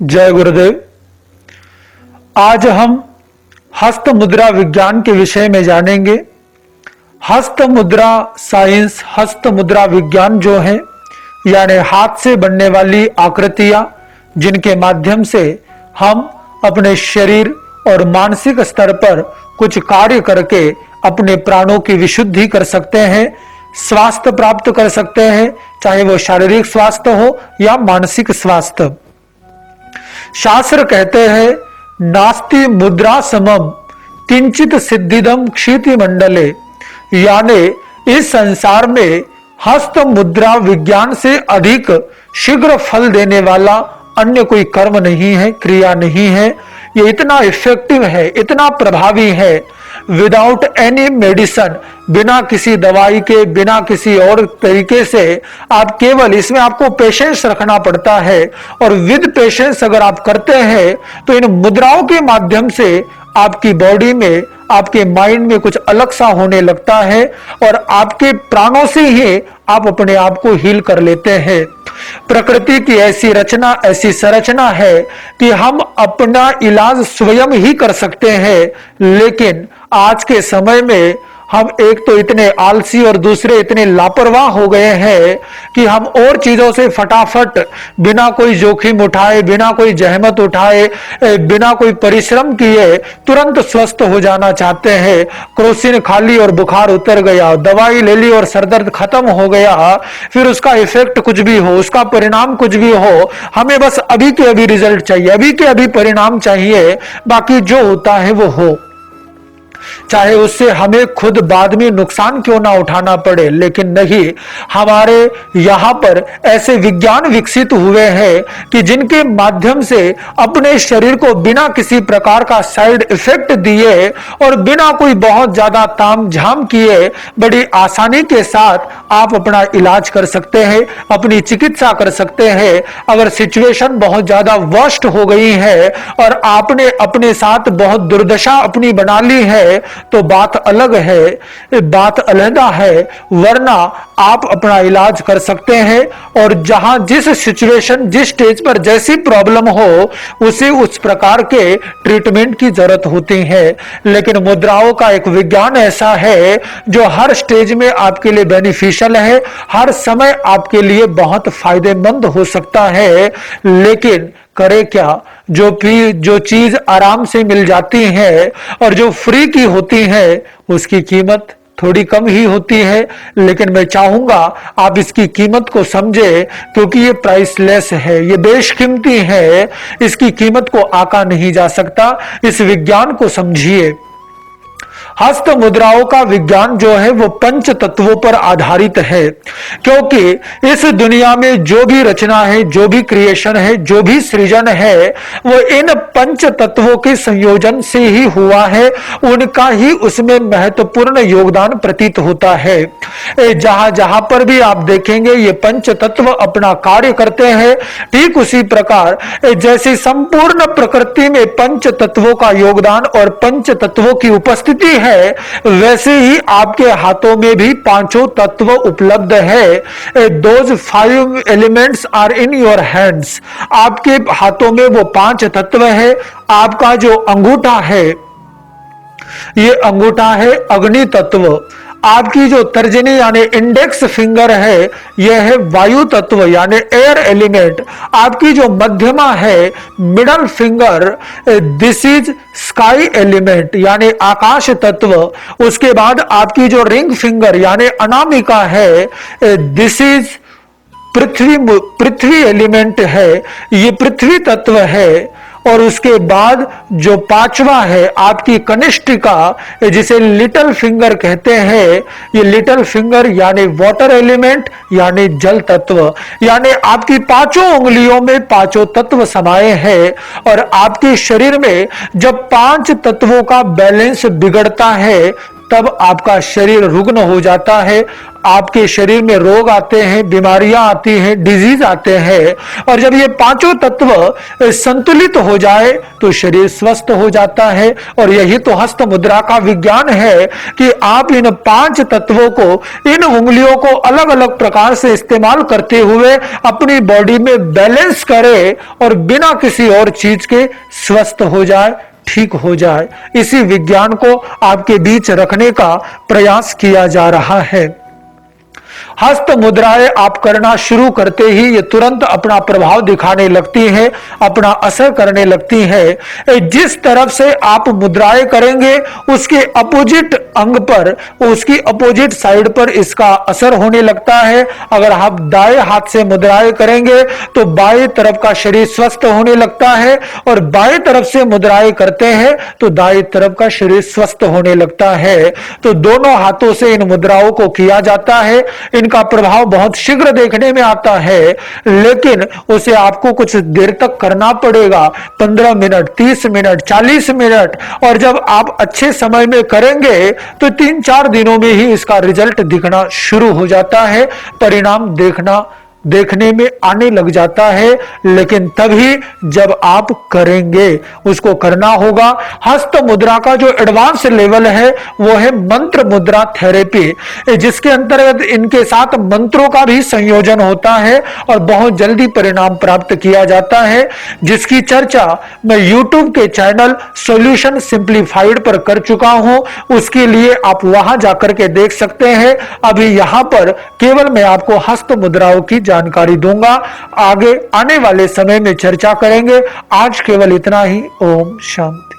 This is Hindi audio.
जय गुरुदेव। आज हम हस्त मुद्रा विज्ञान के विषय में जानेंगे। हस्त मुद्रा साइंस, हस्त मुद्रा विज्ञान जो है यानी हाथ से बनने वाली आकृतियां जिनके माध्यम से हम अपने शरीर और मानसिक स्तर पर कुछ कार्य करके अपने प्राणों की विशुद्धि कर सकते हैं, स्वास्थ्य प्राप्त कर सकते हैं, चाहे वो शारीरिक स्वास्थ्य हो या मानसिक स्वास्थ्य। शास्त्र कहते हैं नास्ति मुद्रा समम किंचित सिद्धिदम क्षिति मंडले, यानी इस संसार में हस्त मुद्रा विज्ञान से अधिक शीघ्र फल देने वाला अन्य कोई कर्म नहीं है, क्रिया नहीं है। ये इतना इफेक्टिव है, इतना प्रभावी है, विदाउट एनी मेडिसन, बिना किसी दवाई के, बिना किसी और तरीके से आप केवल इसमें आपको पेशेंस रखना पड़ता है। और विद पेशेंस अगर आप करते हैं तो इन मुद्राओं के माध्यम से आपकी बॉडी में, आपके माइंड में कुछ अलग सा होने लगता है और आपके प्राणों से ही आप अपने आप को हील कर लेते हैं। प्रकृति की ऐसी रचना, ऐसी संरचना है कि हम अपना इलाज स्वयं ही कर सकते हैं, लेकिन आज के समय में हम एक तो इतने आलसी और दूसरे इतने लापरवाह हो गए हैं कि हम और चीजों से फटाफट बिना कोई जोखिम उठाए, बिना कोई जहमत उठाए, बिना कोई परिश्रम किए तुरंत स्वस्थ हो जाना चाहते हैं। क्रोसिन खा ली और बुखार उतर गया, दवाई ले ली और सरदर्द खत्म हो गया, फिर उसका इफेक्ट कुछ भी हो, उसका परिणाम कुछ भी हो, हमें बस अभी के अभी रिजल्ट चाहिए, अभी के अभी परिणाम चाहिए, बाकी जो होता है वो हो, चाहे उससे हमें खुद बाद में नुकसान क्यों ना उठाना पड़े। लेकिन नहीं, हमारे यहां पर ऐसे विज्ञान विकसित हुए हैं कि जिनके माध्यम से अपने शरीर को बिना किसी प्रकार का साइड इफेक्ट दिए और बिना कोई बहुत ज्यादा ताम झाम किए बड़ी आसानी के साथ आप अपना इलाज कर सकते हैं, अपनी चिकित्सा कर सकते हैं। अगर सिचुएशन बहुत ज्यादा वर्स्ट हो गई है और आपने अपने साथ बहुत दुर्दशा अपनी बना ली है तो बात अलग है, बात अलहदा है, वरना आप अपना इलाज कर सकते हैं और जहां जिस सिचुएशन, जिस स्टेज पर जैसी प्रॉब्लम हो उसे उस प्रकार के ट्रीटमेंट की जरूरत होती है। लेकिन मुद्राओं का एक विज्ञान ऐसा है जो हर स्टेज में आपके लिए बेनिफिशियल है, हर समय आपके लिए बहुत फायदेमंद हो सकता है। लेकिन करे क्या, जो चीज आराम से मिल जाती है और जो फ्री की होती है उसकी कीमत थोड़ी कम ही होती है। लेकिन मैं चाहूंगा आप इसकी कीमत को समझे, क्योंकि ये प्राइसलेस है, ये बेशकीमती है, इसकी कीमत को आका नहीं जा सकता। इस विज्ञान को समझिए। हस्त मुद्राओं का विज्ञान जो है वो पंच तत्वों पर आधारित है, क्योंकि इस दुनिया में जो भी रचना है, जो भी क्रिएशन है, जो भी सृजन है वो इन पंच तत्वों के संयोजन से ही हुआ है, उनका ही उसमें महत्वपूर्ण योगदान प्रतीत होता है। जहां जहां पर भी आप देखेंगे ये पंच तत्व अपना कार्य करते हैं, ठीक उसी प्रकार जैसे संपूर्ण प्रकृति में पंच तत्वों का योगदान और पंच तत्वों की उपस्थिति है, वैसे ही आपके हाथों में भी पांचों तत्व उपलब्ध है। Those 5 elements are in your hands. आपके हाथों में वो 5 तत्व है। आपका जो अंगूठा है, ये अंगूठा है अग्नि तत्व। आपकी जो तर्जनी यानी इंडेक्स फिंगर है यह है वायु तत्व यानी एयर एलिमेंट। आपकी जो मध्यमा है middle finger, this is sky element यानी आकाश तत्व। उसके बाद आपकी जो रिंग फिंगर यानी अनामिका है, दिस इज पृथ्वी एलिमेंट है, ये पृथ्वी तत्व है। और उसके बाद जो पांचवा है आपकी कनिष्ठिका, जिसे लिटिल फिंगर कहते हैं, ये लिटिल फिंगर यानी वाटर एलिमेंट यानी जल तत्व। यानी आपकी पांचों उंगलियों में पांचों तत्व समाये हैं। और आपके शरीर में जब 5 तत्वों का बैलेंस बिगड़ता है तब आपका शरीर रुग्ण हो जाता है, आपके शरीर में रोग आते हैं, बीमारियां आती हैं, डिजीज आते हैं। और जब ये पांचों तत्व संतुलित हो जाए तो शरीर स्वस्थ हो जाता है। और यही तो हस्त मुद्रा का विज्ञान है कि आप इन 5 तत्वों को, इन उंगलियों को अलग अलग प्रकार से इस्तेमाल करते हुए अपनी बॉडी में बैलेंस करें और बिना किसी और चीज के स्वस्थ हो जाए, ठीक हो जाए। इसी विज्ञान को आपके बीच रखने का प्रयास किया जा रहा है। हस्त मुद्राएं आप करना शुरू करते ही ये तुरंत अपना प्रभाव दिखाने लगती हैं, अपना असर करने लगती हैं। जिस तरफ से आप मुद्राएं करेंगे उसके अपोजिट अंग पर, उसकी अपोजिट साइड पर इसका असर होने लगता है। अगर आप दाएं हाथ से मुद्राएं करेंगे तो बाएं तरफ का शरीर स्वस्थ होने लगता है, और बाएं तरफ से मुद्राएं करते हैं तो दाएं तरफ का शरीर स्वस्थ होने लगता है। तो दोनों हाथों से इन मुद्राओं को किया जाता है। इनका प्रभाव बहुत शीघ्र देखने में आता है, लेकिन उसे आपको कुछ देर तक करना पड़ेगा, 15 मिनट, 30 मिनट, 40 मिनट। और जब आप अच्छे समय में करेंगे तो 3-4 दिनों में ही इसका रिजल्ट दिखना शुरू हो जाता है, परिणाम देखने में आने लग जाता है। लेकिन तभी जब आप करेंगे, उसको करना होगा। हस्त मुद्रा का जो एडवांस लेवल है वो है मंत्र मुद्रा थेरेपी, जिसके अंतर्गत इनके साथ मंत्रों का भी संयोजन होता है और बहुत जल्दी परिणाम प्राप्त किया जाता है, जिसकी चर्चा मैं YouTube के चैनल सॉल्यूशन सिंप्लीफाइड पर कर चुका हूं। उसके लिए आप वहां जाकर के देख सकते हैं। अभी यहां पर केवल मैं आपको हस्त मुद्राओं की जानकारी दूंगा, आगे आने वाले समय में चर्चा करेंगे। आज केवल इतना ही। ओम शांति।